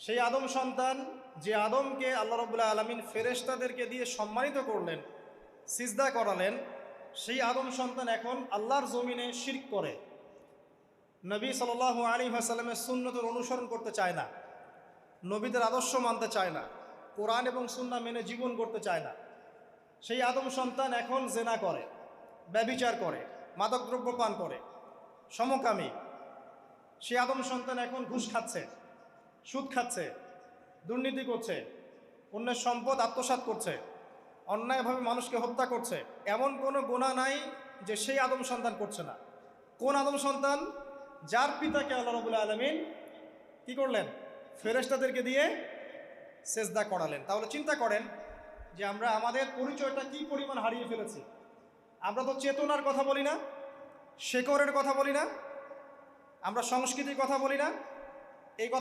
সেই আদম সন্তান, যে আদমকে আল্লাহ রাব্বুল আলামিন ফেরেশতাদেরকে দিয়ে সম্মানিত করলেন, সিজদা করালেন, সেই আদম সন্তান এখন আল্লাহর জমিনে শিরক করে, নবী সাল্লাল্লাহু আলাইহি ওয়াসাল্লামের সুন্নতের অনুসরণ করতে চায় না, নবীদের আদর্শ মানতে চায় না, কোরআন এবং সুন্নাহ মেনে জীবন করতে চায় না। সেই আদম সন্তান এখন জেনা করে, ব্যভিচার করে, মাদকদ্রব্য পান করে, সমকামী। সেই আদম সন্তান এখন ঘুষ খাচ্ছে, সুদ খাচ্ছে, দুর্নীতি করছে, অন্যের সম্পদ আত্মসাৎ করছে, অন্যায়ভাবে মানুষকে হত্যা করছে। এমন কোনো গুনাহ নাই যে সেই আদম সন্তান করছে না। কোন আদম সন্তান? যার পিতাকে আল্লাহ রাব্বুল আলামিন কি করলেন? ফেরেশতাদেরকে দিয়ে সেজদা করালেন। তাহলে চিন্তা করেন যে আমরা আমাদের পরিচয়টা কি পরিমাণ হারিয়ে ফেলেছি। আমরা তো চেতনার কথা বলি না, শেকড়ের কথা বলি না, আমরা সংস্কৃতির কথা বলি না,